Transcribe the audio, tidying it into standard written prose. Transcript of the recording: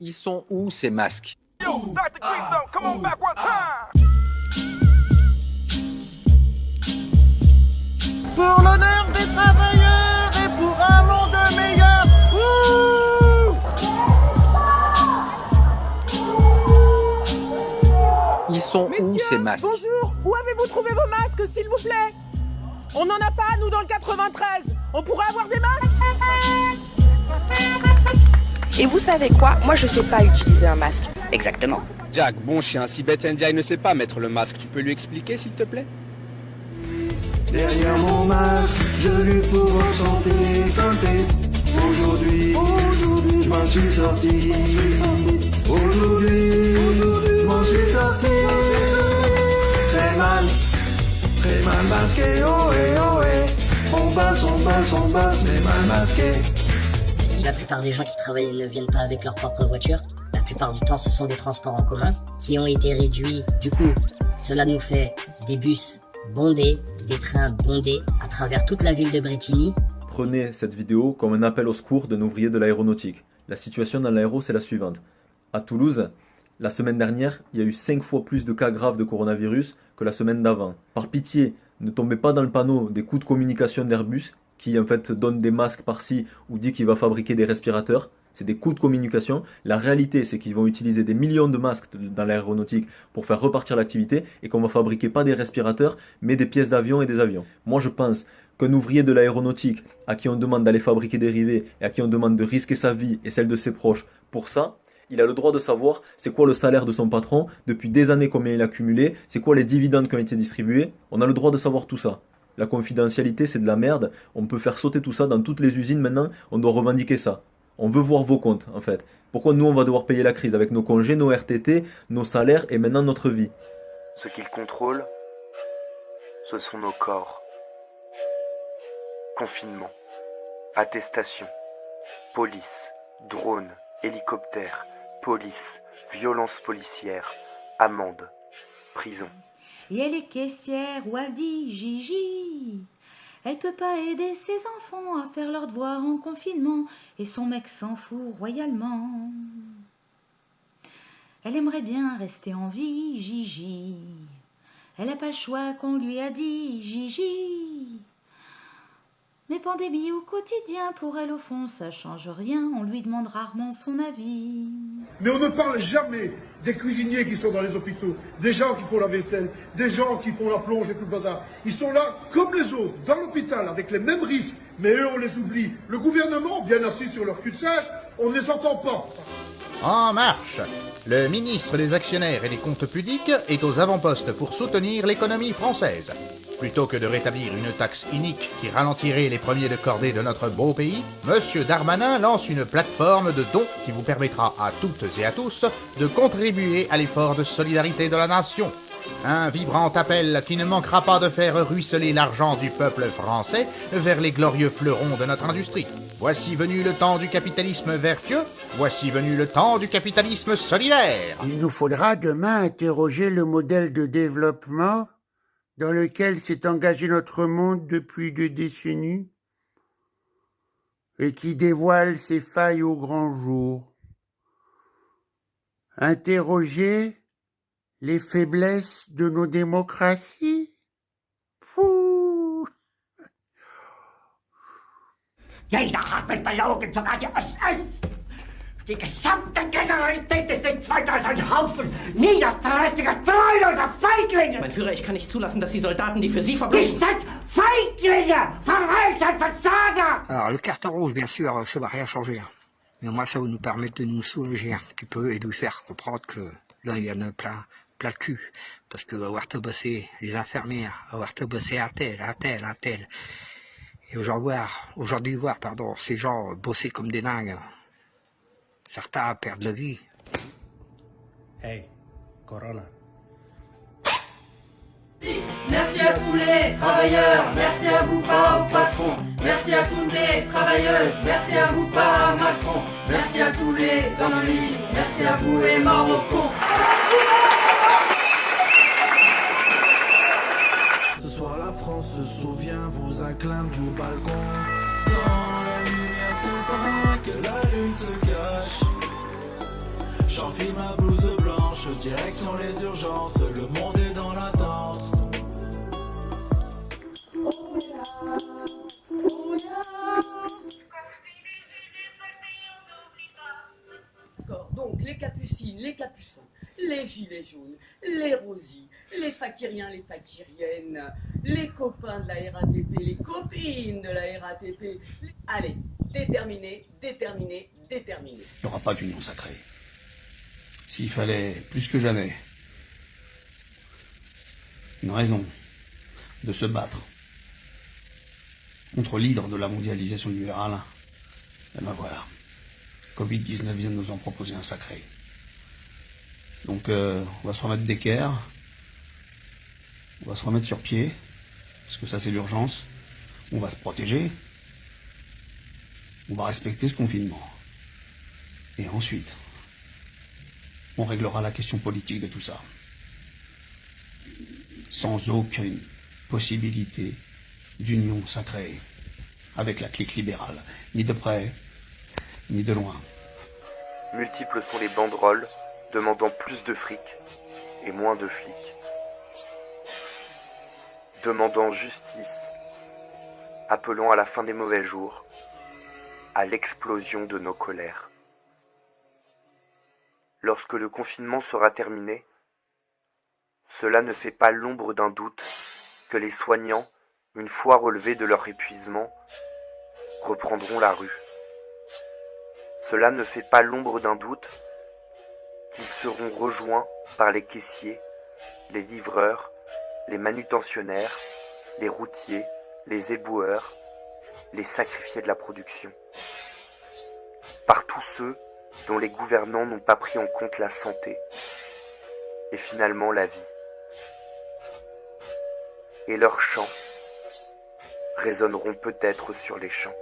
Ils sont où ces masques? Pour l'honneur des travailleurs et pour un monde meilleur. Ils sont où Messieurs, ces masques? bonjour, où avez-vous trouvé vos masques, s'il vous plaît? On n'en a pas, nous, dans le 93. On pourrait avoir des masques? Et vous savez quoi? Moi, je sais pas utiliser un masque. Exactement. Jack, bon chien, si Beth Ndiaye ne sait pas mettre le masque, tu peux lui expliquer s'il te plaît? Derrière mon masque, je lutte pour santé, santé. Aujourd'hui, je m'en suis sorti. Aujourd'hui, je m'en suis sorti. Très mal masqué, oh eh, oh eh. On bosse, mais mal masqué. La plupart des gens qui travaillent ne viennent pas avec leur propre voiture. La plupart du temps, ce sont des transports en commun qui ont été réduits. Du coup, cela nous fait des bus bondés, des trains bondés à travers toute la ville de Brétigny. Prenez cette vidéo comme un appel au secours d'un ouvrier de l'aéronautique. La situation dans l'aéro, c'est la suivante. À Toulouse, la semaine dernière, il y a eu 5 fois plus de cas graves de coronavirus que la semaine d'avant. Par pitié, ne tombez pas dans le panneau des coups de communication d'Airbus qui en fait donne des masques par-ci ou dit qu'il va fabriquer des respirateurs. C'est des coups de communication. La réalité, c'est qu'ils vont utiliser des millions de masques dans l'aéronautique pour faire repartir l'activité et qu'on va fabriquer pas des respirateurs, mais des pièces d'avion et des avions. Moi, je pense qu'un ouvrier de l'aéronautique à qui on demande d'aller fabriquer des rivets et à qui on demande de risquer sa vie et celle de ses proches pour ça, il a le droit de savoir c'est quoi le salaire de son patron, depuis des années combien il a cumulé, c'est quoi les dividendes qui ont été distribués. On a le droit de savoir tout ça. La confidentialité, c'est de la merde. On peut faire sauter tout ça dans toutes les usines maintenant. On doit revendiquer ça. On veut voir vos comptes, en fait. Pourquoi nous, on va devoir payer la crise avec nos congés, nos RTT, nos salaires et maintenant notre vie? Ce qu'ils contrôlent, ce sont nos corps. Confinement, attestation, police, drone, hélicoptère, police, violence policière, amende, prison. Et elle est caissière ou elle dit Gigi. Elle peut pas aider ses enfants à faire leurs devoirs en confinement et son mec s'en fout royalement. Elle aimerait bien rester en vie, Gigi. Elle n'a pas le choix qu'on lui a dit, Gigi. Mais pandémie au quotidien, pour elle au fond, ça change rien, on lui demande rarement son avis. Mais on ne parle jamais des cuisiniers qui sont dans les hôpitaux, des gens qui font la vaisselle, des gens qui font la plonge et tout le bazar. Ils sont là comme les autres, dans l'hôpital, avec les mêmes risques, mais eux on les oublie. Le gouvernement, bien assis sur leur cul-de-sac, on ne les entend pas. En marche! Le ministre des Actionnaires et des Comptes Publics est aux avant-postes pour soutenir l'économie française. Plutôt que de rétablir une taxe unique qui ralentirait les premiers de cordée de notre beau pays, Monsieur Darmanin lance une plateforme de dons qui vous permettra à toutes et à tous de contribuer à l'effort de solidarité de la nation. Un vibrant appel qui ne manquera pas de faire ruisseler l'argent du peuple français vers les glorieux fleurons de notre industrie. Voici venu le temps du capitalisme vertueux, voici venu le temps du capitalisme solidaire. Il nous faudra demain interroger le modèle de développement dans lequel s'est engagé notre monde depuis 2 décennies et qui dévoile ses failles au grand jour. Interroger les faiblesses de nos démocraties? Fou! Jeder hat mich belogen, sogar die SS! Die gesamte Generalität ist nichts weiter als ein Haufen niederträchtiger, treuloser Feiglinge! Mein Führer, ich kann nicht zulassen, dass die Soldaten, die für Sie verbringen... Nicht als Feiglinge! Verreiter, Versager! Alors, le carton rouge, bien sûr, ça va rien changer. Mais moi, ça va nous permettre de nous soulager un petit peu et de nous faire comprendre que là, il y en a plein le cul. Parce que avoir te bosser les infirmières, avoir te bosser un tel. Et aujourd'hui voir, ces gens bosser comme des dingues. Certains perdent la vie. Hey, Corona. Merci à tous les travailleurs, merci à vous, pas au patron. Merci à toutes les travailleuses, merci à vous, pas à Macron. Merci à tous les hommes libres, merci à vous et Marocco. Ce soir la France se souvient, vous acclame du balcon. Quand la lumière s'éteint, que la lune se cache. J'enfile ma blouse blanche, direction les urgences, le monde est dans l'attente. Donc les capucines, les capucins, les gilets jaunes, les rosies, les fakiriens, les fakiriennes, les copains de la RATP, les copines de la RATP. Allez, déterminés, déterminés, déterminés. Il n'y aura pas d'union sacrée. S'il fallait, plus que jamais, une raison de se battre contre l'hydre de la mondialisation libérale, eh ben voilà, Covid-19 vient de nous en proposer un sacré. Donc on va se remettre d'équerre, on va se remettre sur pied, parce que ça c'est l'urgence, on va se protéger, on va respecter ce confinement. Et ensuite, on réglera la question politique de tout ça. Sans aucune possibilité d'union sacrée avec la clique libérale, ni de près, ni de loin. Multiples sont les banderoles demandant plus de fric et moins de flics. Demandant justice, appelant à la fin des mauvais jours, à l'explosion de nos colères. Lorsque le confinement sera terminé, cela ne fait pas l'ombre d'un doute que les soignants, une fois relevés de leur épuisement, reprendront la rue. Cela ne fait pas l'ombre d'un doute qu'ils seront rejoints par les caissiers, les livreurs, les manutentionnaires, les routiers, les éboueurs, les sacrifiés de la production. Par tous ceux dont les gouvernants n'ont pas pris en compte la santé et finalement la vie. Et leurs chants résonneront peut-être sur les champs.